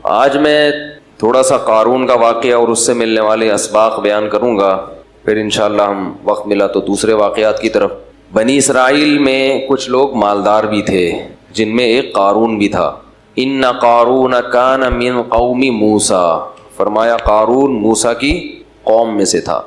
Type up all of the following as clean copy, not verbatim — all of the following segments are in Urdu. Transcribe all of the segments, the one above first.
آج میں تھوڑا سا قارون کا واقعہ اور اس سے ملنے والے اسباق بیان کروں گا، پھر انشاءاللہ ہم وقت ملا تو دوسرے واقعات کی طرف۔ بنی اسرائیل میں کچھ لوگ مالدار بھی تھے، جن میں ایک قارون بھی تھا۔ ان قارون کان من قوم موسیٰ، فرمایا قارون موسیٰ کی قوم میں سے تھا۔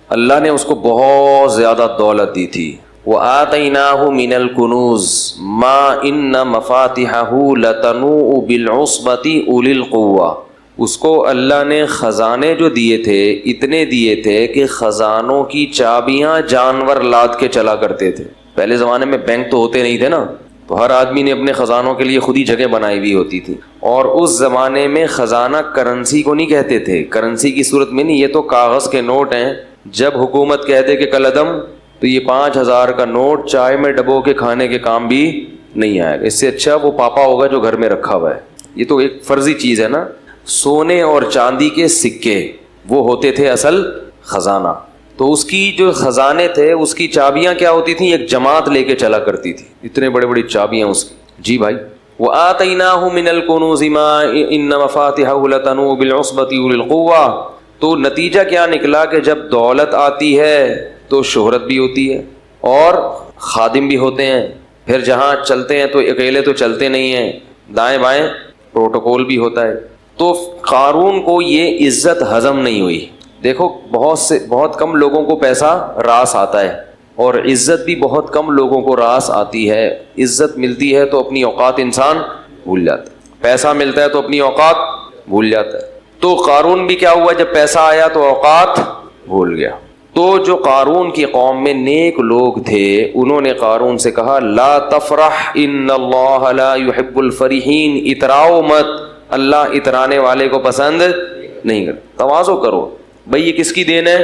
اللہ نے اس کو بہت زیادہ دولت دی تھی۔ وَآتَيْنَاهُ مِنَ الْكُنُوزِ مَا إِنَّ مَفَاتِحَهُ لَتَنُوءُ بِالْعُصْبَةِ أُولِي الْقُوَّةِ، اس کو اللہ نے خزانے جو دیے تھے اتنے دیے تھے کہ خزانوں کی چابیاں جانور لاد کے چلا کرتے تھے۔ پہلے زمانے میں بینک تو ہوتے نہیں تھے نا، تو ہر آدمی نے اپنے خزانوں کے لیے خود ہی جگہ بنائی ہوئی ہوتی تھی۔ اور اس زمانے میں خزانہ کرنسی کو نہیں کہتے تھے، کرنسی کی صورت میں نہیں، یہ تو کاغذ کے نوٹ ہیں۔ جب حکومت کہہ دے کہ کل عدم، تو یہ 5000 کا نوٹ چائے میں ڈبو کے کھانے کے کام بھی نہیں آئے گا، اس سے اچھا وہ پاپا ہوگا جو گھر میں رکھا ہوا ہے۔ یہ تو ایک فرضی چیز ہے نا۔ سونے اور چاندی کے سکے وہ ہوتے تھے اصل خزانہ، تو اس کی جو خزانے تھے اس کی چابیاں کیا ہوتی تھیں، ایک جماعت لے کے چلا کرتی تھی، اتنے بڑے بڑی چابیاں اس کی۔ جی بھائی، وَآتَيْنَاهُ مِنَ الْكُنُوزِ مَا إِنَّ مَفَاتِحَهُ لَتَنُوءُ بِالْعُصْبَةِ أُولِي الْقُوَّةِ، تو نتیجہ کیا نکلا کہ جب دولت آتی ہے تو شہرت بھی ہوتی ہے اور خادم بھی ہوتے ہیں، پھر جہاں چلتے ہیں تو اکیلے تو چلتے نہیں ہیں، دائیں بائیں پروٹوکول بھی ہوتا ہے۔ تو قارون کو یہ عزت ہضم نہیں ہوئی۔ دیکھو بہت کم لوگوں کو پیسہ راس آتا ہے، اور عزت بھی بہت کم لوگوں کو راس آتی ہے۔ عزت ملتی ہے تو اپنی اوقات انسان بھول جاتا ہے، پیسہ ملتا ہے تو اپنی اوقات بھول جاتا ہے۔ تو قارون بھی کیا ہوا، جب پیسہ آیا تو اوقات بھول گیا۔ تو جو قارون کی قوم میں نیک لوگ تھے انہوں نے قارون سے کہا لا تفرح ان اللہ لا يحب الفرحین، اتراؤ مت، اللہ اترانے والے کو پسند نہیں کرتا۔ تواضع کرو بھئی، یہ کس کی دین ہے؟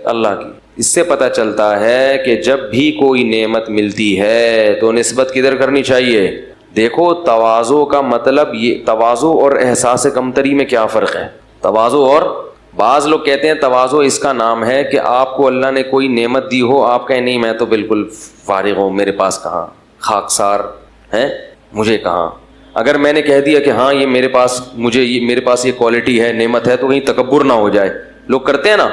اللہ کی۔ اس سے پتہ چلتا ہے کہ جب بھی کوئی نعمت ملتی ہے تو نسبت کدھر کرنی چاہیے؟ دیکھو تواضع کا مطلب یہ، تواضع اور احساس کمتری میں کیا فرق ہے؟ تواضع اور، بعض لوگ کہتے ہیں تواضع اس کا نام ہے کہ آپ کو اللہ نے کوئی نعمت دی ہو، آپ کہیں نہیں میں تو بالکل فارغ ہوں، میرے پاس کہاں، خاکسار ہیں، مجھے کہاں۔ اگر میں نے کہہ دیا کہ ہاں یہ میرے پاس، میرے پاس یہ کوالٹی ہے، نعمت ہے، تو کہیں تکبر نہ ہو جائے۔ لوگ کرتے ہیں نا،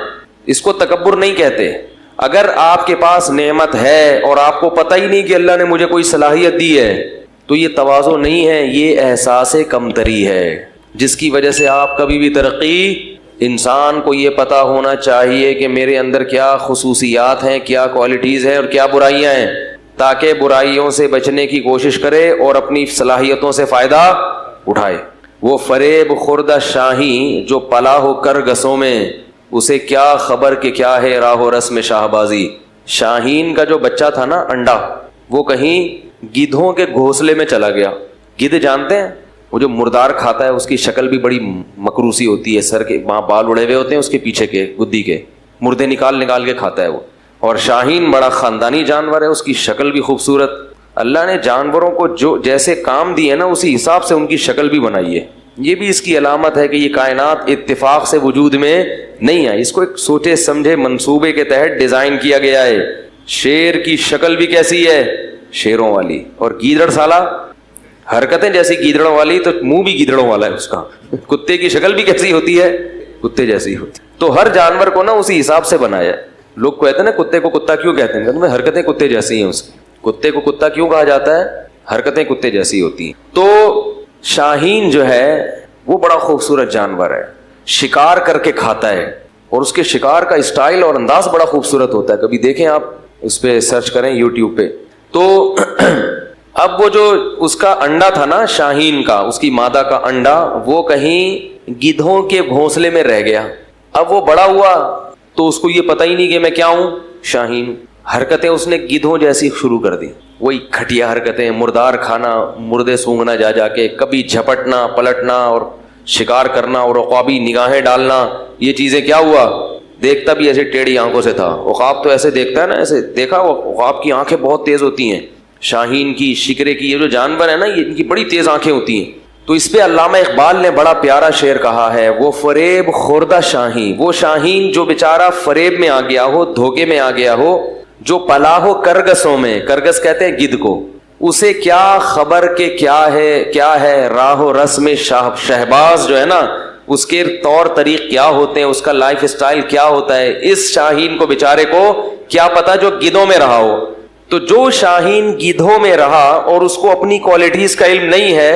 اس کو تکبر نہیں کہتے۔ اگر آپ کے پاس نعمت ہے اور آپ کو پتہ ہی نہیں کہ اللہ نے مجھے کوئی صلاحیت دی ہے، تو یہ تواضع نہیں ہے، یہ احساس کمتری ہے، جس کی وجہ سے آپ کبھی بھی ترقی، انسان کو یہ پتہ ہونا چاہیے کہ میرے اندر کیا خصوصیات ہیں، کیا کوالٹیز ہیں اور کیا برائیاں ہیں، تاکہ برائیوں سے بچنے کی کوشش کرے اور اپنی صلاحیتوں سے فائدہ اٹھائے۔ وہ فریب خوردہ شاہی جو پلا ہو کرگسوں میں، اسے کیا خبر کہ کیا ہے راہ و رسم شاہ بازی۔ شاہین کا جو بچہ تھا نا، انڈا، وہ کہیں گدھوں کے گھونسلے میں چلا گیا۔ گدھ جانتے ہیں، وہ جو مردار کھاتا ہے اس کی شکل بھی بڑی مکروسی ہوتی ہے، سر کے وہاں بال اڑے ہوئے ہوتے ہیں، اس کے پیچھے کے گدی کے مردے نکال کے کھاتا ہے وہ۔ اور شاہین بڑا خاندانی جانور ہے، اس کی شکل بھی خوبصورت۔ اللہ نے جانوروں کو جو جیسے کام دیے نا اسی حساب سے ان کی شکل بھی بنائی ہے۔ یہ بھی اس کی علامت ہے کہ یہ کائنات اتفاق سے وجود میں نہیں آئی، اس کو ایک سوچے سمجھے منصوبے کے تحت ڈیزائن کیا گیا ہے۔ شیر کی شکل بھی کیسی ہے؟ شیروں والی، اور گیدڑ سالہ حرکتیں جیسی گیدڑوں والی، تو منہ بھی گیدڑوں والا ہے اس کا۔ کتے کی شکل بھی کیسی ہوتی ہے؟ کتے جیسی ہوتی۔ تو ہر جانور کو نا اسی حساب سے بنایا ہے۔ لوگ کہتے ہیں نا کتے کو کتا کیوں کہتے ہیں؟ کہتے ہیں حرکتیں کتے جیسی ہیں اس کی۔ کتے کو کتا کیوں کہا جاتا ہے؟ حرکتیں کتے جیسی ہوتی ہیں۔ تو شاہین جو ہے وہ بڑا خوبصورت جانور ہے، شکار کر کے کھاتا ہے، اور اس کے شکار کا اسٹائل اور انداز بڑا خوبصورت ہوتا ہے۔ کبھی دیکھیں آپ، اس پہ سرچ کریں یوٹیوب پہ۔ تو اب وہ جو اس کا انڈا تھا نا شاہین کا، اس کی مادہ کا انڈا، وہ کہیں گدھوں کے گھونسلے میں رہ گیا۔ اب وہ بڑا ہوا تو اس کو یہ پتہ ہی نہیں کہ میں کیا ہوں، شاہین۔ حرکتیں اس نے گدھوں جیسی شروع کر دی، وہی کھٹیا حرکتیں، مردار کھانا، مردے سونگنا جا کے، کبھی جھپٹنا پلٹنا اور شکار کرنا اور عقابی نگاہیں ڈالنا۔ یہ چیزیں کیا ہوا؟ دیکھتا بھی ایسے ٹیڑھی آنکھوں سے تھا۔ عقاب تو ایسے دیکھتا ہے نا، ایسے دیکھا، عقاب کی آنکھیں بہت تیز ہوتی ہیں، شاہین کی، شکرے کی، یہ جو جانور ہے نا یہ ان کی بڑی تیز آنکھیں ہوتی ہیں۔ تو اس پہ علامہ اقبال نے بڑا پیارا شعر کہا ہے، وہ فریب خوردہ شاہین، وہ شاہین جو بیچارہ فریب میں آ گیا ہو، دھوکے میں آ گیا ہو، جو پلا ہو کرگسوں میں، کرگس کہتے ہیں گدھ کو، اسے کیا خبر کہ کیا ہے راہ و رسم شہباز جو ہے نا، اس کے طور طریق کیا ہوتے ہیں، اس کا لائف اسٹائل کیا ہوتا ہے، اس شاہین کو بیچارے کو کیا پتا جو گدھوں میں رہا ہو۔ تو جو شاہین گدھوں میں رہا اور اس کو اپنی کوالٹیز کا علم نہیں ہے،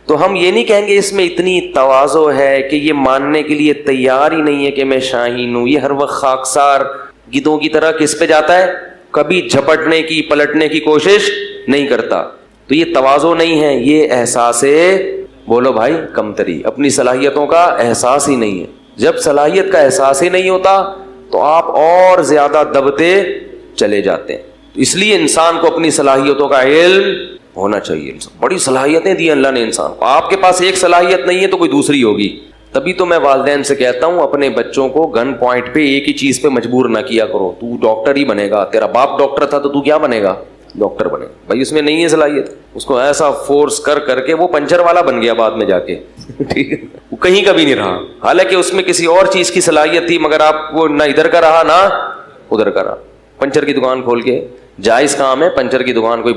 تو ہم یہ نہیں کہیں گے اس میں اتنی تواضع ہے کہ یہ ماننے کے لیے تیار ہی نہیں ہے کہ میں شاہین ہوں، یہ ہر وقت خاکسار گدھوں کی طرح کس پہ جاتا ہے، کبھی جھپٹنے کی پلٹنے کی کوشش نہیں کرتا۔ تو یہ تواضع نہیں ہے، یہ احساس بولو بھائی کمتری، اپنی صلاحیتوں کا احساس ہی نہیں ہے۔ جب صلاحیت کا احساس ہی نہیں ہوتا تو آپ اور زیادہ دبتے چلے جاتے ہیں۔ اس لیے انسان کو اپنی صلاحیتوں کا علم ہونا چاہیے۔ بڑی صلاحیتیں دی اللہ نے انسان کو، آپ کے پاس ایک صلاحیت نہیں ہے تو کوئی دوسری ہوگی۔ تبھی تو میں والدین سے کہتا ہوں اپنے بچوں کو گن پوائنٹ پہ ایک ہی چیز پہ مجبور نہ کیا کرو، تو ڈاکٹر ہی بنے گا، تیرا باپ ڈاکٹر تھا تو تو کیا بنے گا، ڈاکٹر بنے گا۔ بھائی اس میں نہیں ہے صلاحیت، اس کو ایسا فورس کر کر کے وہ پنچر والا بن گیا بعد میں جا کے، ٹھیک ہے، وہ کہیں کا بھی نہیں رہا، حالانکہ اس میں کسی اور چیز کی صلاحیت تھی، مگر آپ وہ نہ ادھر کا رہا نہ ادھر کا رہا۔ پنچر کی دکان کھول کے جائز کام ہے، پنچر کی دکان کوئی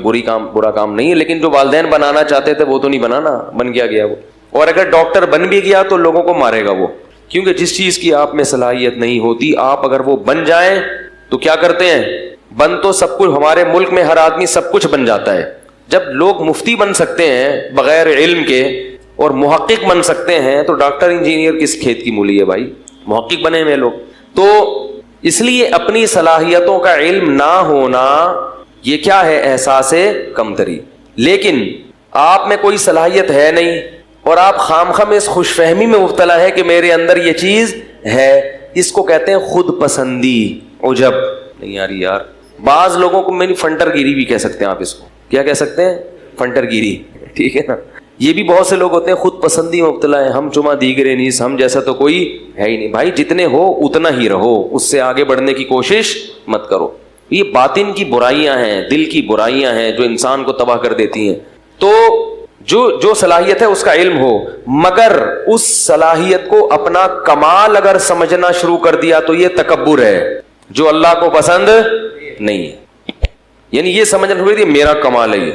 برا کام نہیں ہے، لیکن جو والدین بنانا چاہتے تھے وہ تو نہیں بنانا، بن گیا وہ۔ اور اگر ڈاکٹر بن بھی گیا تو لوگوں کو مارے گا وہ، کیونکہ جس چیز کی آپ میں صلاحیت نہیں ہوتی، آپ اگر وہ بن جائیں تو کیا کرتے ہیں، بن تو سب کچھ، ہمارے ملک میں ہر آدمی سب کچھ بن جاتا ہے۔ جب لوگ مفتی بن سکتے ہیں بغیر علم کے اور محقق بن سکتے ہیں، تو ڈاکٹر انجینئر کس کھیت کی مولی ہے بھائی، محقق بنے ہوئے لوگ۔ تو اس لیے اپنی صلاحیتوں کا علم نہ ہونا یہ کیا ہے، احساس کمتری۔ لیکن آپ میں کوئی صلاحیت ہے نہیں اور آپ خامخواہ میں اس خوش فہمی میں مبتلا ہے کہ میرے اندر یہ چیز ہے، اس کو کہتے ہیں خود پسندی، عجب نہیں یاری یار۔ بعض لوگوں کو میری فنٹر گیری بھی کہہ سکتے ہیں آپ، اس کو کیا کہہ سکتے ہیں، فنٹر گیری، ٹھیک ہے نا۔ یہ بھی بہت سے لوگ ہوتے ہیں خود پسندی میں مبتلا ہے، ہم چما دیگرے نیس، ہم جیسا تو کوئی ہے ہی نہیں۔ بھائی جتنے ہو اتنا ہی رہو، اس سے آگے بڑھنے کی کوشش مت کرو۔ یہ باطن کی برائیاں ہیں، دل کی برائیاں ہیں جو انسان کو تباہ کر دیتی ہیں۔ تو جو صلاحیت ہے اس کا علم ہو، مگر اس صلاحیت کو اپنا کمال اگر سمجھنا شروع کر دیا تو یہ تکبر ہے جو اللہ کو پسند نہیں ہے۔ یعنی یہ سمجھنا شروع کر دیا میرا کمال ہے، یہ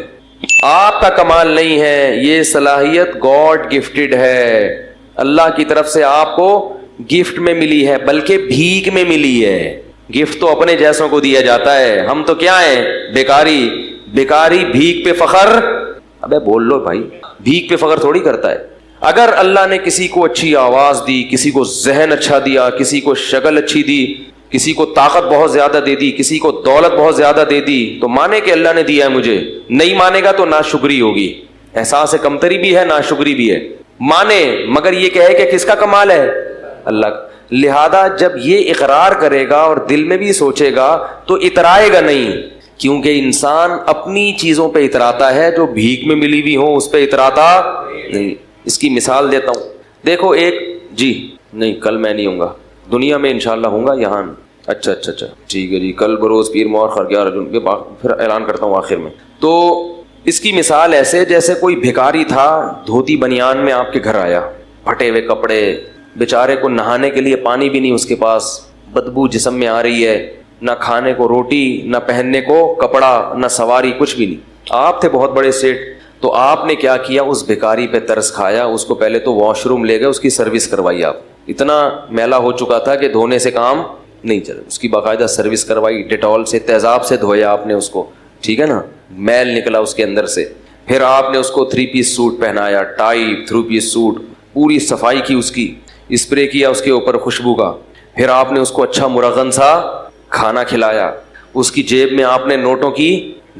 آپ کا کمال نہیں ہے، یہ صلاحیت گاڈ گفٹڈ ہے، اللہ کی طرف سے آپ کو گفٹ میں ملی ہے، بلکہ بھیک میں ملی ہے۔ گفٹ تو اپنے جیسوں کو دیا جاتا ہے، ہم تو کیا ہیں، بیکاری بھیک پہ فخر۔ ابے بول لو بھائی، بھیک پہ فخر تھوڑی کرتا ہے۔ اگر اللہ نے کسی کو اچھی آواز دی، کسی کو ذہن اچھا دیا، کسی کو شکل اچھی دی، کسی کو طاقت بہت زیادہ دے دی، کسی کو دولت بہت زیادہ دے دی، تو مانے کہ اللہ نے دیا ہے مجھے، نہیں مانے گا تو ناشکری ہوگی، احساس کمتری بھی ہے، ناشکری بھی ہے۔ مانے مگر یہ کہے کہ کس کا کمال ہے، اللہ کا۔ لہذا جب یہ اقرار کرے گا اور دل میں بھی سوچے گا تو اترائے گا نہیں، کیونکہ انسان اپنی چیزوں پہ اتراتا ہے، جو بھیک میں ملی ہوئی ہو اس پہ اتراتا نہیں۔ اس کی مثال دیتا ہوں، دیکھو ایک جی نہیں کل میں نہیں ہوں گا، دنیا میں انشاءاللہ ہوں گا یہاں، اچھا ٹھیک ہے جی، کل بروز پیر مور خرگیا رجن کے پھر اعلان کرتا ہوں آخر میں۔ تو اس کی مثال ایسے جیسے کوئی بھکاری تھا، دھوتی بنیان میں آپ کے گھر آیا، پھٹے ہوئے کپڑے، بیچارے کو نہانے کے لیے پانی بھی نہیں اس کے پاس، بدبو جسم میں آ رہی ہے، نہ کھانے کو روٹی، نہ پہننے کو کپڑا، نہ سواری، کچھ بھی نہیں۔ آپ تھے بہت بڑے سیٹ، تو آپ نے کیا کیا، اس بھکاری پہ ترس کھایا، اس کو پہلے تو واش روم لے گئے، اس کی سروس کروائی۔ آپ اتنا میلا ہو چکا تھا کہ دھونے سے کام نہیں چلا، اس کی باقاعدہ سروس کروائی، ڈیٹول سے تیزاب سے دھویا آپ نے اس کو، ٹھیک ہے نا، میل نکلا اس کے اندر سے۔ پھر آپ نے اس کو 3 پیس سوٹ پہنایا، ٹائی 3 پیس سوٹ، پوری صفائی کی، اس کی اسپرے کیا اس کے اوپر خوشبو کا۔ پھر آپ نے اس کو اچھا مرغن سا کھانا کھلایا، اس کی جیب میں آپ نے نوٹوں کی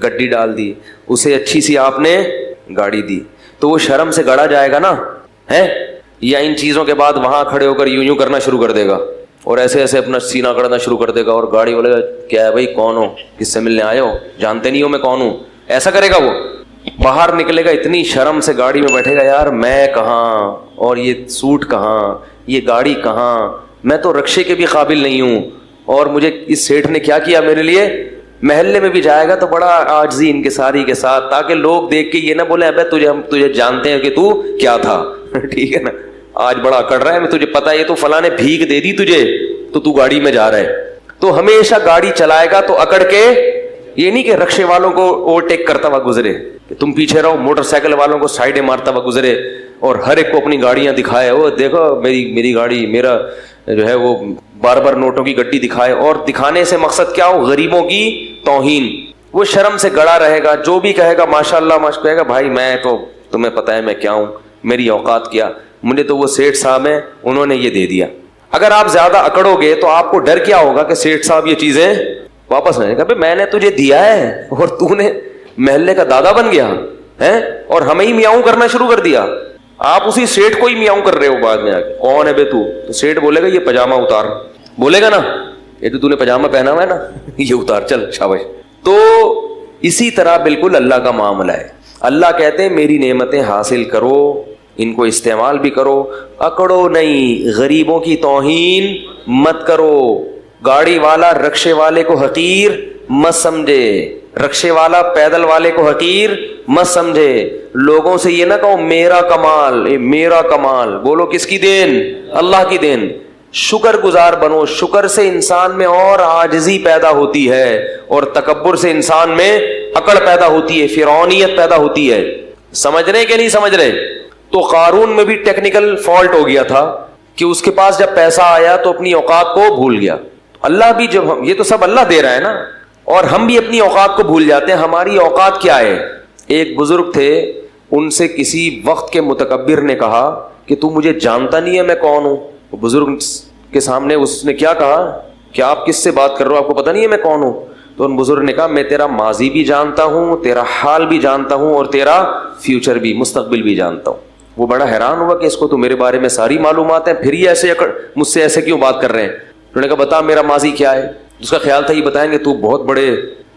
گڈی ڈال دی، اسے اچھی سی آپ نے گاڑی دی، تو وہ شرم سے گڑا جائے گا نا، ہے یا ان چیزوں کے بعد وہاں کھڑے ہو کر یوں کرنا شروع کر دے گا اور ایسے ایسے اپنا سینہ کرنا شروع کر دے گا، اور گاڑی والے کیا ہے بھائی کون ہو، کس سے ملنے آئے ہو، جانتے نہیں ہو میں کون ہوں، ایسا کرے گا۔ وہ باہر نکلے گا اتنی شرم سے گاڑی میں بیٹھے گا، یار میں کہاں اور یہ سوٹ کہاں، یہ گاڑی کہاں، میں تو رکشے کے بھی قابل نہیں ہوں، اور مجھے اس سیٹھ نے کیا کیا میرے لیے۔ محلے میں بھی جائے گا تو بڑا عاجزی انکساری کے ساتھ، تاکہ لوگ دیکھ کے یہ نہ بولے ابے ہم تجھے جانتے ہیں کہ تو کیا تھا، ٹھیک ہے نا، آج بڑا اکڑ رہا ہے، میں تجھے پتا ہے یہ تو فلاں نے بھیک دے دی تجھے تو گاڑی میں جا رہا ہے۔ تو ہمیشہ گاڑی چلائے گا تو اکڑ کے، یہ نہیں کہ رکشے والوں کو اوورٹیک کرتا ہوا گزرے، کہ تم پیچھے رہو, موٹر سائیکل والوں کو سائڈیں مارتا ہوا گزرے اور ہر ایک کو اپنی گاڑیاں دکھائے, وہ دیکھو میری گاڑی, میرا جو ہے وہ بار بار نوٹوں کی گڈی دکھائے, اور دکھانے سے مقصد کیا ہو, غریبوں کی توہین. وہ شرم سے گڑا رہے گا, جو بھی کہے گا ماشاء اللہ کہے گا بھائی میں تو تمہیں پتہ ہے میں کیا ہوں, میری اوقات کیا, مجھے تو وہ سیٹھ صاحب ہیں انہوں نے یہ دے دیا. اگر آپ زیادہ اکڑو گے تو آپ کو ڈر کیا ہوگا کہ سیٹھ صاحب یہ چیزیں واپس نہیں, کہ میں نے تجھے دیا ہے اور تو نے محلے کا دادا بن گیا ہے اور ہمیں ہی میاؤں کرنا شروع کر دیا. آپ اسی سیٹھ کو ہی میاؤں کر رہے ہو بعد میں آ کے, کون ہے بے تو سیٹھ بولے گا یہ پاجامہ اتار, بولے گا نا یہ تو نے پاجامہ پہنا ہوا ہے نا, یہ اتار, چل شاباش. تو اسی طرح بالکل اللہ کا معاملہ ہے. اللہ کہتے ہیں میری نعمتیں حاصل کرو, ان کو استعمال بھی کرو, اکڑو نہیں, غریبوں کی توہین مت کرو. گاڑی والا رکشے والے کو حقیر مت سمجھے, رکشے والا پیدل والے کو حقیر مت سمجھے. لوگوں سے یہ نہ کہو میرا کمال, میرا کمال, بولو کس کی دین, اللہ کی دین. شکر گزار بنو, شکر سے انسان میں اور عاجزی پیدا ہوتی ہے, اور تکبر سے انسان میں اکڑ پیدا ہوتی ہے, فرعونیت پیدا ہوتی ہے. سمجھ رہے کہ نہیں سمجھ رہے؟ تو قارون میں بھی ٹیکنیکل فالٹ ہو گیا تھا کہ اس کے پاس جب پیسہ آیا تو اپنی اوقات کو بھول گیا. اللہ بھی جب یہ تو سب اللہ دے رہا ہے نا, اور ہم بھی اپنی اوقات کو بھول جاتے ہیں. ہماری اوقات کیا ہے؟ ایک بزرگ تھے, ان سے کسی وقت کے متکبر نے کہا کہ تو مجھے جانتا نہیں ہے میں کون ہوں. بزرگ کے سامنے اس نے کیا کہا کہ آپ کس سے بات کر رہے ہو, آپ کو پتہ نہیں ہے میں کون ہوں؟ تو ان بزرگ نے کہا میں تیرا ماضی بھی جانتا ہوں, تیرا حال بھی جانتا ہوں, اور تیرا فیوچر بھی, مستقبل بھی جانتا ہوں. وہ بڑا حیران ہوا کہ اس کو تو میرے بارے میں ساری معلومات ہیں, پھر یہ ایسے مجھ سے ایسے کیوں بات کر رہے ہیں؟ انہوں نے کہا بتا میرا ماضی کیا ہے. اس کا خیال تھا یہ بتائیں گے تو بہت بڑے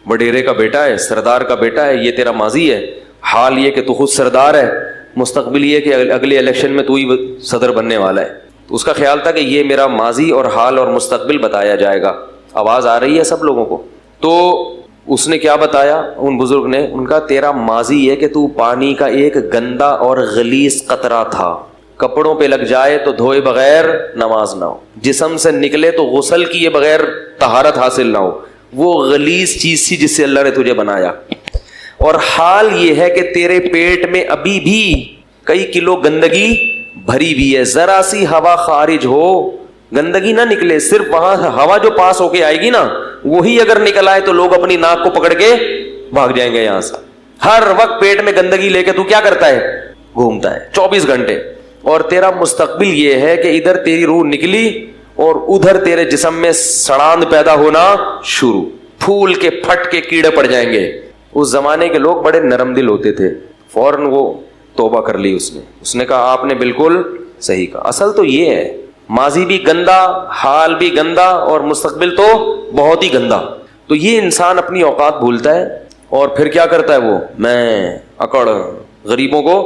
وڈیرے کا بیٹا ہے, سردار کا بیٹا ہے, یہ تیرا ماضی ہے. حال یہ کہ تو خود سردار ہے, مستقبل یہ کہ اگلے الیکشن میں تو ہی صدر بننے والا ہے. تو اس کا خیال تھا کہ یہ میرا ماضی اور حال اور مستقبل بتایا جائے گا. آواز آ رہی ہے سب لوگوں کو؟ تو اس نے کیا بتایا ان بزرگ نے, ان کا تیرا ماضی یہ کہ تو پانی کا ایک گندا اور غلیظ قطرہ تھا, کپڑوں پہ لگ جائے تو دھوئے بغیر نماز نہ ہو, جسم سے نکلے تو غسل کیے بغیر طہارت حاصل نہ ہو. وہ غلیظ چیز تھی جس سے اللہ نے تجھے بنایا. اور حال یہ ہے کہ تیرے پیٹ میں ابھی بھی کئی کلو گندگی بھری ہوئی ہے, ذرا سی ہوا خارج ہو گندگی نہ نکلے, صرف وہاں ہوا جو پاس ہو کے آئے گی نا وہی اگر نکل آئے تو لوگ اپنی ناک کو پکڑ کے بھاگ جائیں گے یہاں سے. ہر وقت پیٹ میں گندگی لے کے تو کیا کرتا ہے, گھومتا ہے 24 گھنٹے. اور تیرا مستقبل یہ ہے کہ ادھر تیری روح نکلی اور ادھر تیرے جسم میں سڑاند پیدا ہونا شروع, پھول کے پھٹ کے کیڑے پڑ جائیں گے. اس زمانے کے لوگ بڑے نرم دل ہوتے تھے, فوراً وہ توبہ کر لی. اس نے کہا آپ نے بالکل صحیح کہا. اصل تو یہ ہے ماضی بھی گندا, حال بھی گندا, اور مستقبل تو بہت ہی گندا. تو یہ انسان اپنی اوقات بھولتا ہے اور پھر کیا کرتا ہے, وہ میں اکڑ. غریبوں کو,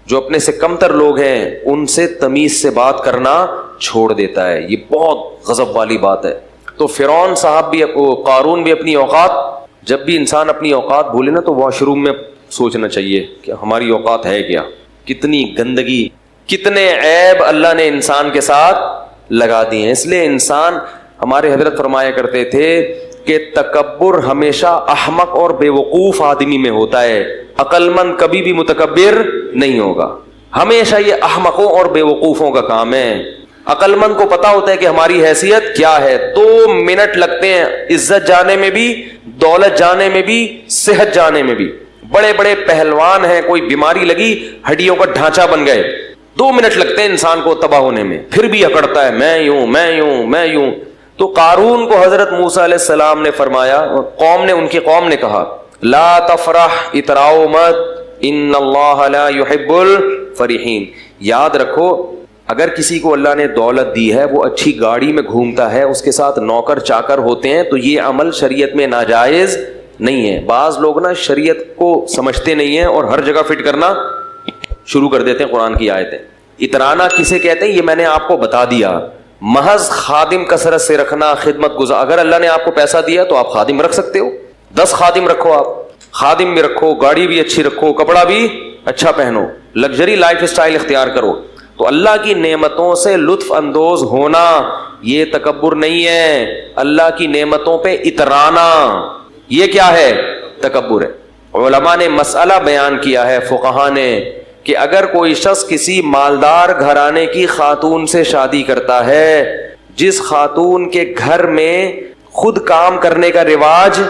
جو اپنے سے کمتر لوگ ہیں ان سے تمیز سے بات کرنا چھوڑ دیتا ہے. یہ بہت غضب والی بات ہے. تو فرعون صاحب بھی, قارون بھی اپنی اوقات, جب بھی انسان اپنی اوقات بھولے نا تو واش روم میں سوچنا چاہیے کہ ہماری اوقات ہے کیا, کتنی گندگی, کتنے عیب اللہ نے انسان کے ساتھ لگا دیے ہیں. اس لیے انسان, ہمارے حضرت فرمایا کرتے تھے کہ تکبر ہمیشہ احمق اور بے وقوف آدمی میں ہوتا ہے, عقل مند کبھی بھی متکبر نہیں ہوگا. ہمیشہ یہ احمقوں اور بے وقوفوں کا کام ہے. عقل مند کو پتا ہوتا ہے کہ ہماری حیثیت کیا ہے. 2 منٹ لگتے ہیں عزت جانے میں بھی, دولت جانے میں بھی, صحت جانے میں بھی. بڑے بڑے پہلوان ہیں, کوئی بیماری لگی ہڈیوں کا ڈھانچہ بن گئے, 2 منٹ لگتے ہیں انسان کو تباہ ہونے میں, پھر بھی اکڑتا ہے میں یوں میں یوں میں یوں. تو قارون کو حضرت موسیٰ علیہ السلام نے فرمایا, ان کی قوم نے کہا لا تفرح, اتراؤ مت, ان اللہ لا يحب الفرحین. یاد رکھو اگر کسی کو اللہ نے دولت دی ہے, وہ اچھی گاڑی میں گھومتا ہے, اس کے ساتھ نوکر چاکر ہوتے ہیں, تو یہ عمل شریعت میں ناجائز نہیں ہے. بعض لوگ نا شریعت کو سمجھتے نہیں ہیں اور ہر جگہ فٹ کرنا شروع کر دیتے ہیں قرآن کی آیتیں. اترانا کسے کہتے ہیں یہ میں نے آپ کو بتا دیا. محض خادم کثرت سے رکھنا, خدمت گزار. اگر اللہ نے آپ کو پیسہ دیا تو آپ خادم رکھ سکتے ہو, 10 خادم رکھو, آپ خادم بھی رکھو, گاڑی بھی اچھی رکھو, کپڑا بھی اچھا پہنو, لگژری لائف اسٹائل اختیار کرو. تو اللہ کی نعمتوں سے لطف اندوز ہونا یہ تکبر نہیں ہے, اللہ کی نعمتوں پہ اترانا یہ کیا ہے, تکبر ہے. علماء نے مسئلہ بیان کیا ہے، فقہا نے، کہ اگر کوئی شخص کسی مالدار گھرانے کی خاتون سے شادی کرتا ہے جس خاتون کے گھر میں خود کام کرنے کا رواج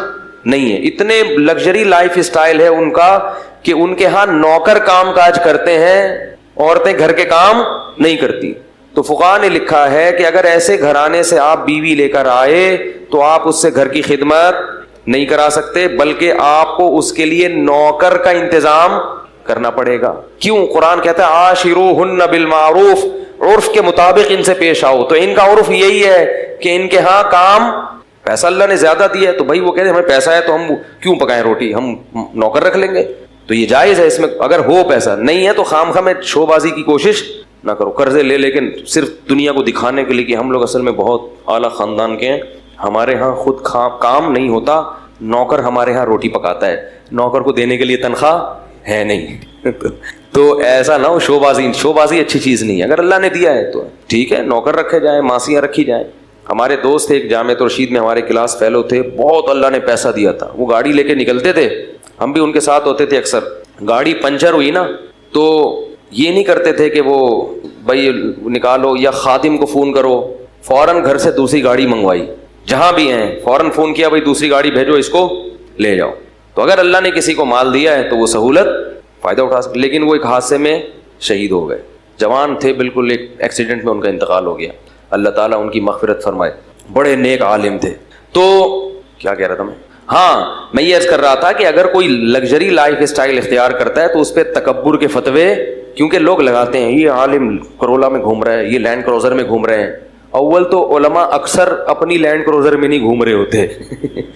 نہیں ہے، اتنے لگژری لائف اسٹائل ہے ان کا کہ ان کے ہاں نوکر کام کاج کرتے ہیں، عورتیں گھر کے کام نہیں کرتی، تو فقہا نے لکھا ہے کہ اگر ایسے گھرانے سے آپ بیوی لے کر آئے تو آپ اس سے گھر کی خدمت نہیں کرا سکتے، بلکہ آپ کو اس کے لیے نوکر کا انتظام کرنا پڑے گا۔ کیوں؟ قرآن کہتا ہے عاشروہن بالمعروف، عرف کے مطابق ان سے پیش آؤ، تو ان کا عرف یہی ہے کہ ان کے ہاں کام، پیسہ اللہ نے زیادہ دیا ہے تو بھائی وہ کہتے ہیں ہمیں پیسہ ہے تو ہم کیوں پکائیں روٹی، ہم نوکر رکھ لیں گے، تو یہ جائز ہے اس میں اگر ہو، پیسہ نہیں ہے تو خام خواہ میں شو بازی کی کوشش نہ کرو، قرضے لے لیکن صرف دنیا کو دکھانے کے لیے کہ ہم لوگ اصل میں بہت اعلیٰ خاندان کے ہیں، ہمارے ہاں خود کام نہیں ہوتا، نوکر ہمارے ہاں روٹی پکاتا ہے، نوکر کو دینے کے لیے تنخواہ ہے نہیں تو ایسا نہ ہو، شو بازی اچھی چیز نہیں ہے، اگر اللہ نے دیا ہے تو ٹھیک ہے، نوکر رکھے جائیں، ماسیاں رکھی جائیں۔ ہمارے دوست تھے ایک جامعۃ الرشید میں، ہمارے کلاس فیلو تھے، بہت اللہ نے پیسہ دیا تھا، وہ گاڑی لے کے نکلتے تھے، ہم بھی ان کے ساتھ ہوتے تھے اکثر، گاڑی پنچر ہوئی نا تو یہ نہیں کرتے تھے کہ وہ بھائی نکالو یا خادم کو فون کرو، فوراً گھر سے دوسری گاڑی منگوائی، جہاں بھی ہیں فوراً فون کیا بھائی دوسری گاڑی بھیجو، اس کو لے جاؤ۔ تو اگر اللہ نے کسی کو مال دیا ہے تو وہ سہولت فائدہ اٹھا سکتے، لیکن وہ ایک حادثے میں شہید ہو گئے، جوان تھے بالکل، ایک ایکسیڈنٹ میں ان کا انتقال ہو گیا، اللہ تعالیٰ ان کی مغفرت فرمائے، بڑے نیک عالم تھے۔ تو کیا کہہ رہا تھا میں یہ عرض کر رہا تھا کہ اگر کوئی لگژری لائف اسٹائل اختیار کرتا ہے تو اس پہ تکبر کے فتوے، کیونکہ لوگ لگاتے ہیں یہ عالم کرولا میں گھوم رہا ہے، یہ لینڈ کروزر میں گھوم رہے ہیں، اول تو علماء اکثر اپنی لینڈ کروزر میں نہیں گھوم رہے ہوتے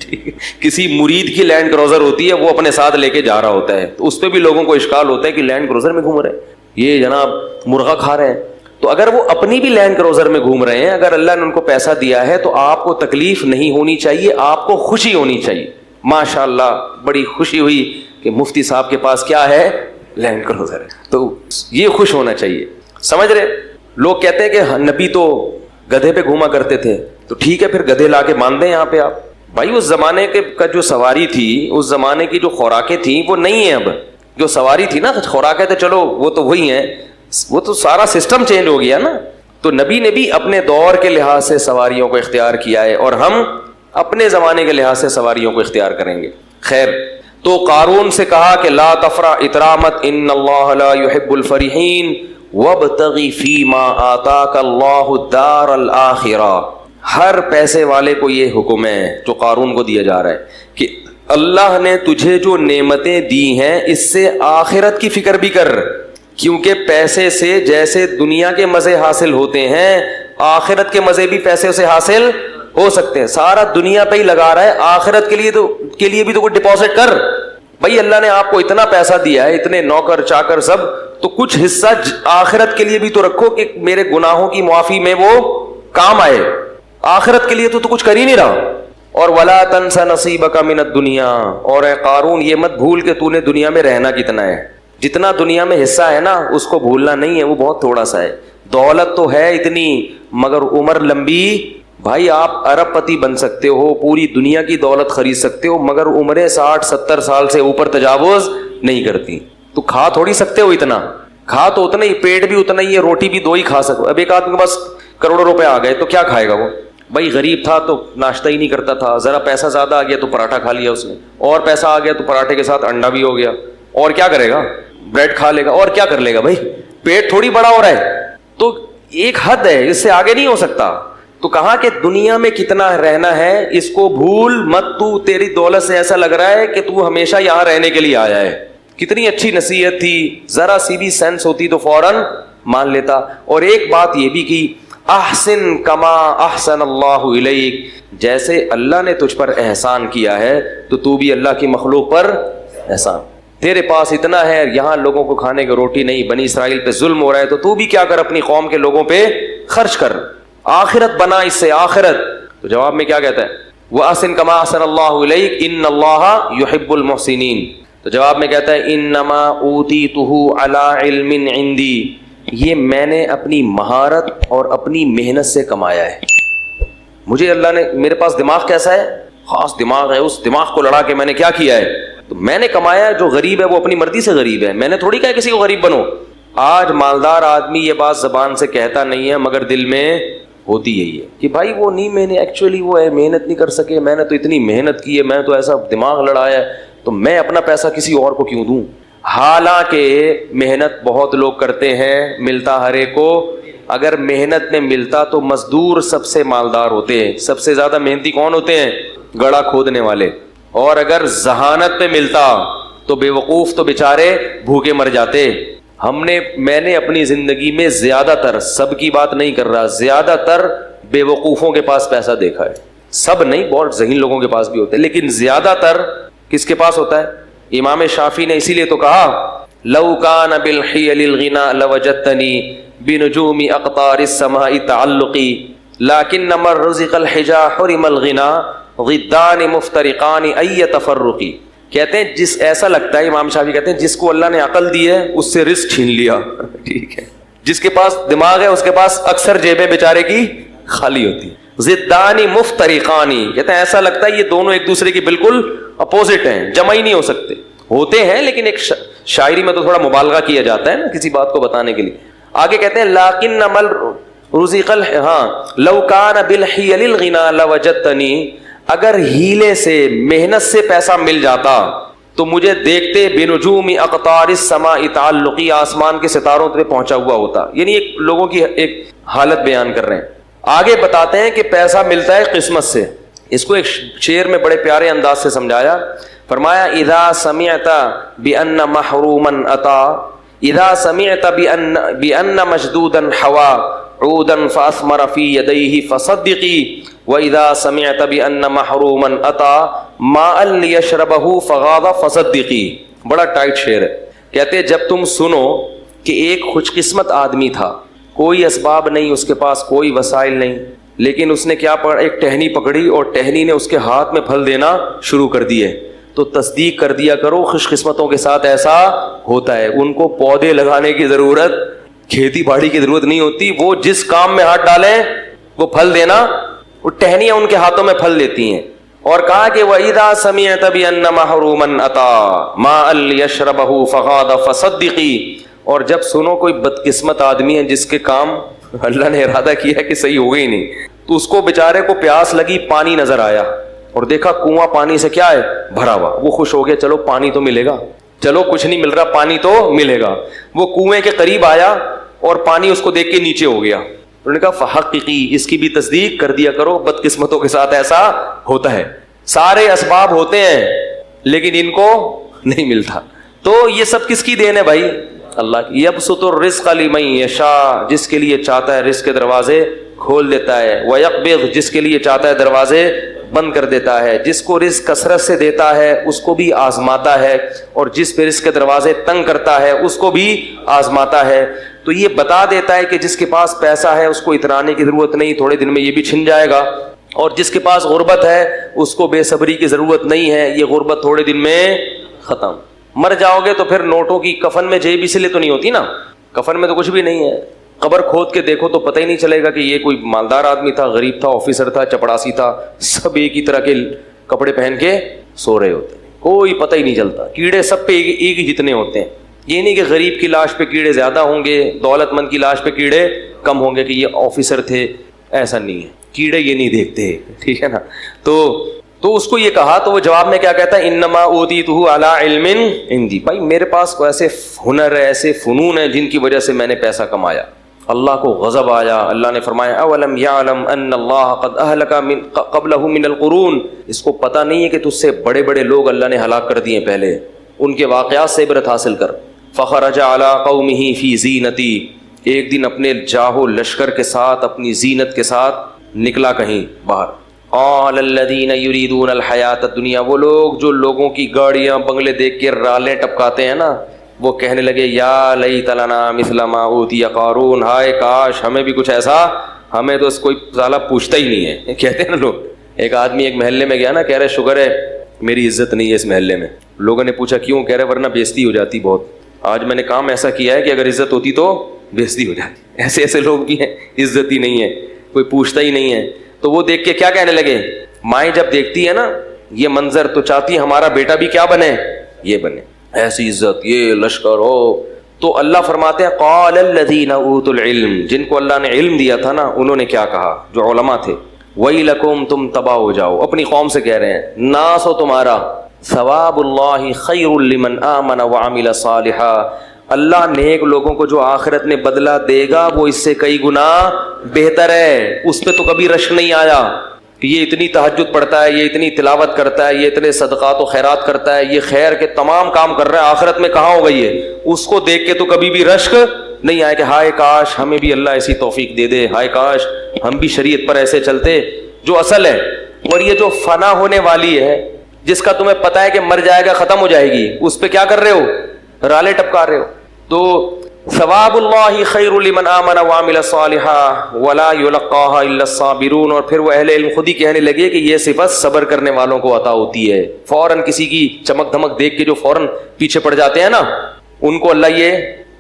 ٹھیک ہے، کسی مرید کی لینڈ کروزر ہوتی ہے وہ اپنے ساتھ لے کے جا رہا ہوتا ہے، تو اس پہ بھی لوگوں کو اشکال ہوتا ہے کہ لینڈ کروزر میں گھوم رہے ہیں، یہ جناب مرغا کھا رہے ہیں۔ تو اگر وہ اپنی بھی لینڈ کروزر میں گھوم رہے ہیں، اگر اللہ نے ان کو پیسہ دیا ہے تو آپ کو تکلیف نہیں ہونی چاہیے، آپ کو خوشی ہونی چاہیے۔ ماشاء اللہ بڑی خوشی ہوئی کہ مفتی صاحب کے پاس کیا ہے، لینڈ کروزر ہے، تو یہ خوش ہونا چاہیے، سمجھ رہے؟ لوگ کہتے ہیں کہ نبی تو گدھے پہ گھوما کرتے تھے، تو ٹھیک ہے پھر گدھے لا کے باندھ دیں یہاں پہ آپ۔ بھائی اس زمانے کا جو سواری تھی، اس زمانے کی جو خوراکیں تھیں وہ نہیں ہیں اب، جو سواری تھی نا خوراکیں تو چلو وہ تو وہی ہیں، وہ تو سارا سسٹم چینج ہو گیا نا، تو نبی نے بھی اپنے دور کے لحاظ سے سواریوں کو اختیار کیا ہے، اور ہم اپنے زمانے کے لحاظ سے سواریوں کو اختیار کریں گے۔ خیر، تو قارون سے کہا کہ لا تفرح اترامت ان اللہ لا يحب الفرحین وابتغ فیما آتاک اللہ الدار الآخرہ۔ ہر پیسے والے کو یہ حکم ہے جو قارون کو دیا جا رہا ہے کہ اللہ نے تجھے جو نعمتیں دی ہیں اس سے آخرت کی فکر بھی کر، کیونکہ پیسے سے جیسے دنیا کے مزے حاصل ہوتے ہیں آخرت کے مزے بھی پیسے سے حاصل ہو سکتے ہیں۔ سارا دنیا پہ ہی لگا رہا ہے، آخرت کے لیے بھی تو کوئی ڈپازٹ کر۔ بھائی اللہ نے آپ کو اتنا پیسہ دیا ہے، اتنے نوکر چاکر سب، تو کچھ حصہ آخرت کے لیے بھی تو رکھو کہ میرے گناہوں کی معافی میں وہ کام آئے، آخرت کے لیے تو کچھ کر ہی نہیں رہا۔ اور ولا تنس نصیبک من الدنیا، اور اے قارون یہ مت بھول کہ تو نے دنیا میں رہنا کتنا ہے، جتنا دنیا میں حصہ ہے نا اس کو بھولنا نہیں ہے، وہ بہت تھوڑا سا ہے۔ دولت تو ہے اتنی مگر عمر لمبی، بھائی آپ ارب پتی بن سکتے ہو، پوری دنیا کی دولت خرید سکتے ہو، مگر عمریں 60-70 سال سے اوپر تجاوز نہیں کرتی، تو کھا تھوڑی سکتے ہو اتنا، کھا تو اتنا ہی، پیٹ بھی اتنا ہی ہے، روٹی بھی 2 ہی کھا سکو۔ اب ایک آدمی کے پاس کروڑوں روپے آ گئے تو کیا کھائے گا وہ؟ بھائی غریب تھا تو ناشتہ ہی نہیں کرتا تھا، ذرا پیسہ زیادہ آ گیا تو پراٹھا کھا لیا اس نے، اور پیسہ آ گیا تو پراٹھے کے ساتھ انڈا بھی ہو گیا، اور کیا کرے گا؟ بریڈ کھا لے گا، اور کیا کر لے گا؟ بھائی پیٹ تھوڑی بڑا ہو رہا ہے، تو ایک حد ہے، اس سے آگے نہیں ہو سکتا۔ تو کہا کہ دنیا میں کتنا رہنا ہے اس کو بھول مت، تو تیری دولت سے ایسا لگ رہا ہے کہ تو ہمیشہ یہاں رہنے کے لیے آیا ہے۔ کتنی اچھی نصیحت تھی، ذرا سی بھی سینس ہوتی تو فوراً مان لیتا۔ اور ایک بات یہ بھی کی، احسن کما احسن اللہ الیک، جیسے اللہ نے تجھ پر احسان کیا ہے تو بھی اللہ کی مخلوق پر احسان۔ تیرے پاس اتنا ہے، یہاں لوگوں کو کھانے کی روٹی نہیں، بنی اسرائیل پہ ظلم ہو رہا ہے، تو بھی کیا کر، اپنی قوم کے لوگوں پہ خرچ کر، آخرت بنا اس سے، آخرت۔ تو جواب میں کیا کہتا ہے؟ وَأَحْسِن كَمَا أَحْسَنَ اللَّهُ إِلَيْكَ إِنَّ اللَّهَ يُحِبُّ الْمُحْسِنِينَ۔ تو جواب میں کہتا ہے انما اوتیتہ علی علم عندی، یہ میں نے اپنی مہارت اور اپنی محنت سے کمایا ہے۔ مجھے اللہ نے، میرے پاس دماغ کیسا ہے؟ خاص دماغ ہے، اس دماغ کو لڑا کے میں نے کیا کیا ہے؟ تو میں نے کمایا ہے, جو غریب ہے وہ اپنی مرضی سے غریب ہے, میں نے تھوڑی کہا کسی کو غریب بنو. آج مالدار آدمی یہ بات زبان سے کہتا نہیں ہے مگر دل میں ہوتی یہی ہے کہ بھائی وہ نہیں, میں نے ایکچولی وہ ہے محنت نہیں کر سکے, میں نے تو اتنی محنت کی ہے, میں تو ایسا دماغ لڑایا ہے, تو میں اپنا پیسہ کسی اور کو کیوں دوں. حالانکہ محنت بہت لوگ کرتے ہیں, ملتا ہر ایک کو. اگر محنت میں ملتا تو مزدور سب سے مالدار ہوتے ہیں, سب سے زیادہ محنتی کون ہوتے ہیں؟ گڑھا کھودنے والے. اور اگر ذہانت پہ ملتا تو بے وقوف تو بیچارے بھوکے مر جاتے. میں نے اپنی زندگی میں زیادہ تر, سب کی بات نہیں کر رہا, زیادہ تر بے وقوفوں کے پاس پیسہ دیکھا ہے. سب نہیں, بہت ذہین لوگوں کے پاس بھی ہوتے ہیں, لیکن زیادہ تر کس کے پاس ہوتا ہے؟ امام شافعی نے اسی لیے تو کہا لو کان بالحیل الغنا لوجدتنی بنجوم اقطار السماء تعلقی لكن من رزق الحجا حرم الغنا ضدان مفترقان ای تفرقی. کہتے ہیں جس ایسا لگتا ہے, امام شافعی کہتے ہیں جس کو اللہ نے عقل دی ہے اس سے رزق چھین لیا. ٹھیک ہے, جس کے پاس دماغ ہے اس کے پاس اکثر جیبیں بیچارے کی خالی ہوتی ہیں. ضدان مفترقانی, کہتے ہیں ایسا لگتا ہے یہ دونوں ایک دوسرے کی بالکل اپوزٹ ہیں, جمع ہی نہیں ہو سکتے. ہوتے ہیں لیکن ایک شاعری میں تو تھوڑا مبالغہ کیا جاتا ہے نا کسی بات کو بتانے کے لیے. آگے کہتے ہیں لیکن مل رزق لو کان بالحیل الغنا لوجدتنی, اگر ہیلے سے محنت سے پیسہ مل جاتا تو مجھے دیکھتے بنجوم اقطار السماء تعلقی, آسمان کے ستاروں پہ پہنچا ہوا ہوتا. یعنی ایک لوگوں کی ایک حالت بیان کر رہے ہیں. آگے بتاتے ہیں کہ پیسہ ملتا ہے قسمت سے. اس کو ایک شعر میں بڑے پیارے انداز سے سمجھایا. فرمایا اذا سمعت بان محروما اتا, اذا سمعت بان مشدودا حوا عودا فاثمر في يديه فصدقي واذا سمعت بان محروما اتا ماء ليشربه فغاض فصدقي. بڑا ٹائٹ شعر ہے. کہتے جب تم سنو کہ ایک خوش قسمت آدمی تھا, کوئی اسباب نہیں, اس کے پاس کوئی وسائل نہیں, لیکن اس نے کیا پکڑا, ایک ٹہنی پکڑی اور ٹہنی نے اس کے ہاتھ میں پھل دینا شروع کر دیے, تو تصدیق کر دیا کرو خوش قسمتوں کے ساتھ ایسا ہوتا ہے. ان کو پودے لگانے کی ضرورت, کھیتی باڑی کی ضرورت نہیں ہوتی, وہ جس کام میں ہاتھ ڈالیں وہ پھل دینا, وہ ٹہنیاں ان کے ہاتھوں میں پھل دیتی ہیں. اور کہا کہ وَإِذَا سَمِعْتَ بِأَنَّ مَحْرُومًا أَتَى مَاءً لِيَشْرَبَهُ فَغَاضَ فَصَدِّقِي, اور جب سنو کوئی بدقسمت آدمی ہے جس کے کام اللہ نے ارادہ کیا کہ صحیح ہو گئی نہیں, تو اس کو بیچارے کو پیاس لگی, پانی نظر آیا اور دیکھا کنواں پانی سے کیا ہے بھرا ہوا, وہ خوش ہو گیا, چلو پانی تو ملے گا, چلو کچھ نہیں مل رہا پانی تو ملے گا. وہ کنویں کے قریب آیا اور پانی اس کو دیکھ کے نیچے ہو گیا. انہوں نے کہا فحققی, اس کی بھی تصدیق کر دیا کرو, بدقسمتوں کے ساتھ ایسا ہوتا ہے. سارے اسباب ہوتے ہیں لیکن ان کو نہیں ملتا. تو یہ سب کس کی دین ہے بھائی؟ اللہ کی. یبسط الرزق لمن یشاء, جس کے لیے چاہتا ہے رزق کے دروازے کھول دیتا ہے. ویقبض, جس کے لیے چاہتا ہے دروازے بند کر دیتا ہے. جس کو رزق کثرت سے دیتا ہے اس کو بھی آزماتا ہے, اور جس پہ رزق کے دروازے تنگ کرتا ہے اس کو بھی آزماتا ہے. تو یہ بتا دیتا ہے کہ جس کے پاس پیسہ ہے اس کو اترانے کی ضرورت نہیں, تھوڑے دن میں یہ بھی چھن جائے گا. اور جس کے پاس غربت ہے اس کو بے صبری کی ضرورت نہیں ہے, یہ غربت تھوڑے دن میں ختم. مر جاؤ گے تو پھر نوٹوں کی کفن میں جیب اس لیے تو نہیں ہوتی نا, کفن میں تو کچھ بھی نہیں ہے. قبر کھود کے دیکھو تو پتہ ہی نہیں چلے گا کہ یہ کوئی مالدار آدمی تھا, غریب تھا, آفیسر تھا, چپڑاسی تھا, سب ایک ہی طرح کے کپڑے پہن کے سو رہے ہوتے ہیں, کوئی پتہ ہی نہیں چلتا. کیڑے سب پہ ایک ہی جتنے ہوتے ہیں. یہ نہیں کہ غریب کی لاش پہ کیڑے زیادہ ہوں گے, دولت مند کی لاش پہ کیڑے کم ہوں گے کہ یہ آفیسر تھے, ایسا نہیں ہے. کیڑے یہ نہیں دیکھتے, ٹھیک ہے نا. تو اس کو یہ کہا تو وہ جواب میں کیا کہتا ہے, انما اوتیتہ علی علم عندی, بھائی میرے پاس ایسے ہنر ہے, ایسے فنون ہیں جن کی وجہ سے میں نے پیسہ کمایا. اللہ کو غضب آیا, اللہ نے فرمایا اولم یعلم ان اللہ قد اہلک قبلہ من القرون, اس کو پتہ نہیں ہے کہ تجھ سے بڑے بڑے لوگ اللہ نے ہلاک کر دیے پہلے, ان کے واقعات سے عبرت حاصل کر. فخرج علی قومہ فی زینتی, ایک دن اپنے جاہو لشکر کے ساتھ, اپنی زینت کے ساتھ نکلا کہیں باہر. قال الذین یریدون الحیات الدنیا, وہ لوگ جو لوگوں کی گاڑیاں بنگلے دیکھ کے رالیں ٹپکاتے ہیں نا, وہ کہنے لگے یا لیت لنا مثل ما اوتی قارون, ہائے کاش ہمیں بھی کچھ ایسا, ہمیں تو کوئی سالہ پوچھتا ہی نہیں ہے. کہتے ہیں نا لوگ, ایک آدمی ایک محلے میں گیا نا, کہہ رہے شکر ہے میری عزت نہیں ہے اس محلے میں. لوگوں نے پوچھا کیوں, کہہ رہے ورنہ بےزتی ہو جاتی بہت, آج میں نے کام ایسا کیا ہے کہ اگر عزت ہوتی تو بےزتی ہو جاتی. ایسے ایسے لوگ بھی ہیں, عزت ہی نہیں ہے, کوئی پوچھتا ہی نہیں ہے. تو وہ دیکھ کے کیا کہنے لگے, مائیں جب دیکھتی ہے نا یہ منظر تو چاہتی ہمارا بیٹا بھی کیا بنے, یہ بنے, ایسی عزت, یہ لشکر ہو. تو اللہ فرماتے ہیں قال الذین اوتوا العلم, جن کو اللہ نے علم دیا تھا نا انہوں نے کیا کہا, جو علماء تھے, ویلکم, تم تباہ ہو جاؤ. اپنی قوم سے کہہ رہے ہیں, ناس ہو تمہارا, ثواب اللہ خیر لمن آمن وعمل صالحا, اللہ نیک لوگوں کو جو آخرت میں بدلہ دے گا وہ اس سے کئی گنا بہتر ہے. اس پہ تو کبھی رشک نہیں آیا کہ یہ اتنی تہجد پڑھتا ہے, یہ اتنی تلاوت کرتا ہے, یہ اتنے صدقات و خیرات کرتا ہے, یہ خیر کے تمام کام کر رہا ہے, آخرت میں کہاں ہو گئی ہے. اس کو دیکھ کے تو کبھی بھی رشک نہیں آیا کہ ہائے کاش ہمیں بھی اللہ ایسی توفیق دے دے, ہائے کاش ہم بھی شریعت پر ایسے چلتے. جو اصل ہے, اور یہ جو فنا ہونے والی ہے, جس کا تمہیں پتا ہے کہ مر جائے گا, ختم ہو جائے گی, اس پہ کیا کر رہے ہو, رالے ٹپکا رہے ہو. تو ثواب اللہ خیر لمن آمن وعمل صالحا ولا یلقاها الا الصابرون. اور پھر وہ اہل علم خود ہی کہنے لگے کہ یہ صفت صبر کرنے والوں کو عطا ہوتی ہے. فوراً کسی کی چمک دھمک دیکھ کے جو فوراً پیچھے پڑ جاتے ہیں نا, ان کو اللہ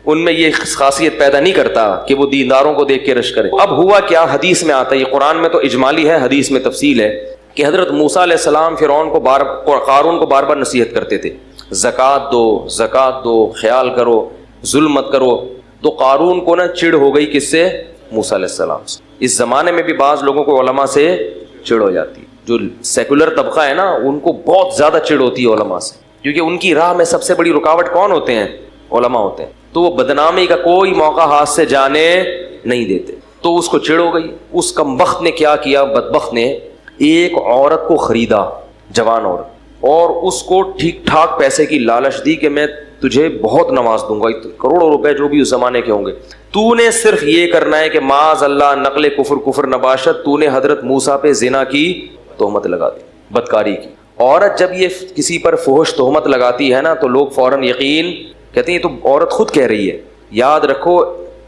ان میں یہ خاصیت پیدا نہیں کرتا کہ وہ دینداروں کو دیکھ کے رش کرے. اب ہوا کیا, حدیث میں آتا ہے, یہ قرآن میں تو اجمالی ہے, حدیث میں تفصیل ہے, کہ حضرت موسیٰ علیہ السلام فرعون کو قارون کو بار بار نصیحت کرتے تھے, زکوٰۃ دو, زکوٰۃ دو, خیال کرو, ظلم مت کرو. تو قارون کو نا چڑ ہو گئی کس سے, موسیٰ علیہ السلام سے. اس زمانے میں بھی بعض لوگوں کو علماء سے چڑ ہو جاتی ہے. جو سیکولر طبقہ ہے نا, ان کو بہت زیادہ چڑ ہوتی ہے علماء سے, کیونکہ ان کی راہ میں سب سے بڑی رکاوٹ کون ہوتے ہیں, علماء ہوتے ہیں. تو وہ بدنامی کا کوئی موقع ہاتھ سے جانے نہیں دیتے. تو اس کو چڑ ہو گئی. اس کمبخت نے کیا کیا, بدبخت نے ایک عورت کو خریدا, جوان عورت, اور اس کو ٹھیک ٹھاک پیسے کی لالچ دی کہ میں تجھے بہت نواز دوں گا, کروڑوں روپے جو بھی اس زمانے کے ہوں گے, تو نے صرف یہ کرنا ہے کہ معاذ اللہ نقل کفر نباشت, تو نے حضرت موسیٰ پہ زنا کی تہمت لگا دی, بدکاری کی. عورت جب یہ کسی پر فحش تہمت لگاتی ہے نا, تو لوگ فوراً یقین کہتے ہیں یہ تو عورت خود کہہ رہی ہے. یاد رکھو,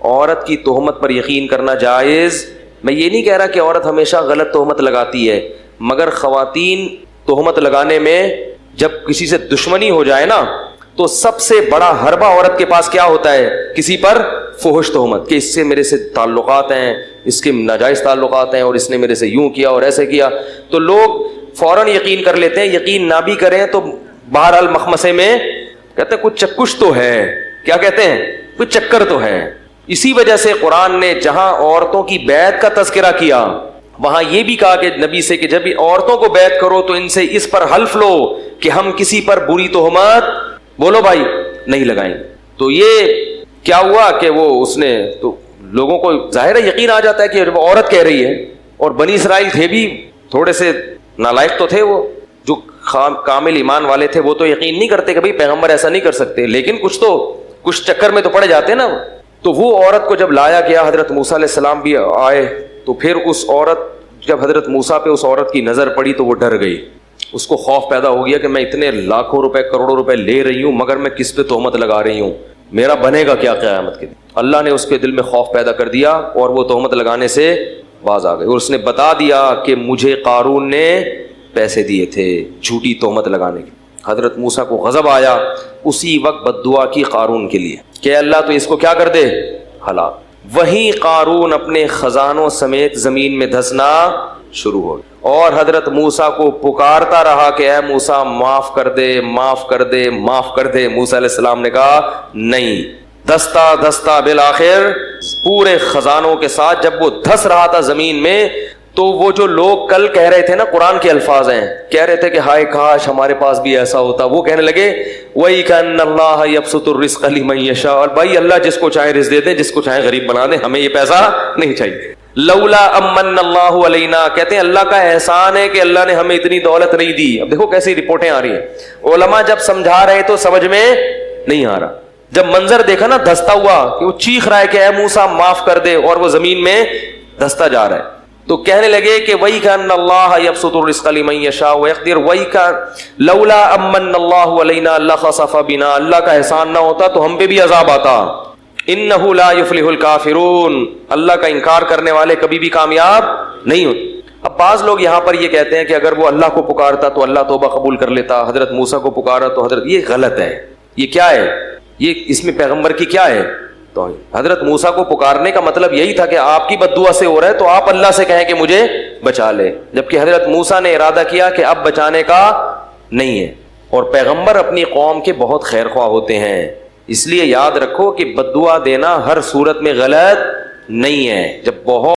عورت کی تہمت پر یقین کرنا جائز. میں یہ نہیں کہہ رہا کہ عورت ہمیشہ غلط تہمت لگاتی ہے, مگر خواتین تہمت لگانے میں جب کسی سے دشمنی ہو جائے نا, تو سب سے بڑا حربہ عورت کے پاس کیا ہوتا ہے, کسی پر فحش تہمت, کہ اس سے میرے سے تعلقات ہیں, اس کے ناجائز تعلقات ہیں, اور اس نے میرے سے یوں کیا اور ایسے کیا. تو لوگ فوراً یقین کر لیتے ہیں. یقین نہ بھی کریں تو بہرحال مخمسے میں کہتے ہیں کچھ چکش تو ہے, کیا کہتے ہیں, کچھ چکر تو ہے. اسی وجہ سے قرآن نے جہاں عورتوں کی بیعت کا تذکرہ کیا, وہاں یہ بھی کہا کہ نبی سے کہ جب بھی عورتوں کو بیعت کرو تو ان سے اس پر حلف لو کہ ہم کسی پر بری تہمت, بولو بھائی, نہیں لگائیں. تو یہ کیا ہوا کہ وہ اس نے, تو لوگوں کو ظاہر ہے یقین آ جاتا ہے کہ وہ عورت کہہ رہی ہے. اور بنی اسرائیل تھے بھی تھوڑے سے نالائق تو تھے, وہ جو کامل ایمان والے تھے وہ تو یقین نہیں کرتے کہ بھائی پیغمبر ایسا نہیں کر سکتے, لیکن کچھ چکر میں تو پڑے جاتے نا. تو وہ عورت کو جب لایا گیا, حضرت موسیٰ علیہ السلام بھی آئے, تو پھر اس عورت, جب حضرت موسیٰ پہ اس عورت کی نظر پڑی تو وہ ڈر گئی. اس کو خوف پیدا ہو گیا کہ میں اتنے لاکھوں روپے کروڑوں روپے لے رہی ہوں, مگر میں کس پہ تہمت لگا رہی ہوں, میرا بنے گا کیا قیامت کے دن. اللہ نے اس کے دل میں خوف پیدا کر دیا اور وہ تہمت لگانے سے باز آ گئی. اور اس نے بتا دیا کہ مجھے قارون نے پیسے دیے تھے جھوٹی تہمت لگانے کے. حضرت موسیٰ کو غضب آیا, اسی وقت بد دعا کی قارون کے لیے کہ اللہ تو اس کو کیا کر دے, ہلاک. وہیں قارون اپنے خزانوں سمیت زمین میں دھسنا شروع ہو گیا, اور حضرت موسیٰ کو پکارتا رہا کہ اے موسیٰ معاف کر دے, معاف کر دے, معاف کر دے. موسیٰ علیہ السلام نے کہا نہیں. دھستا دھستا بالآخر پورے خزانوں کے ساتھ جب وہ دھس رہا تھا زمین میں, تو وہ جو لوگ کل کہہ رہے تھے نا, قرآن کے الفاظ ہیں, کہہ رہے تھے کہ ہائے کاش ہمارے پاس بھی ایسا ہوتا, وہ کہنے لگے وَإِكَنَّ اللَّهَ يَبْسُطُ الرِّزْقَ لِمَن يَشَاءُ, اور بھائی اللہ جس کو چاہے رزق دے دے, جس کو چاہے غریب بنا دے, ہمیں یہ پیسہ نہیں چاہیے. لولا امن اللہ علینا, کہتے ہیں اللہ کا احسان ہے کہ اللہ نے ہمیں اتنی دولت نہیں دی. اب دیکھو کیسی رپورٹیں آ رہی ہیں, علماء جب سمجھا رہے تو سمجھ میں نہیں آ رہا. جب منظر دیکھا نا دھستا ہوا, کہ وہ چیخ رہا ہے کہ اے موسیٰ معاف کر دے, اور وہ زمین میں دھستا جا رہا ہے, تو کہنے لگے کہ وَإِكَنَّ اللَّهَ يَبْسُطُ الرِّزْقَ لِمَن يَشَاءُ وَيَقْدِرُ وَإِكَنَّ لَوْلَا أَمَّنَّ اللَّهُ عَلَيْنَا لَخَسَفَ بِنَا, اللہ کا احسان نہ ہوتا تو ہم پہ بھی عذاب آتا. إِنَّهُ لَا يُفْلِحُ الْكَافِرُونَ, اللہ کا انکار کرنے والے کبھی بھی کامیاب نہیں ہوتے. اب بعض لوگ یہاں پر یہ کہتے ہیں کہ اگر وہ اللہ کو پکارتا تو اللہ توبہ قبول کر لیتا, حضرت موسیٰ کو پکارا تو حضرت, یہ غلط ہے. یہ کیا ہے, یہ اس میں پیغمبر کی کیا ہے, تو حضرت موسیٰ کو پکارنے کا مطلب یہی تھا کہ آپ کی بد دعا سے ہو رہا ہے تو آپ اللہ سے کہیں کہ مجھے بچا لے، جبکہ حضرت موسیٰ نے ارادہ کیا کہ اب بچانے کا نہیں ہے. اور پیغمبر اپنی قوم کے بہت خیر خواہ ہوتے ہیں، اس لیے یاد رکھو کہ بد دعا دینا ہر صورت میں غلط نہیں ہے. جب بہت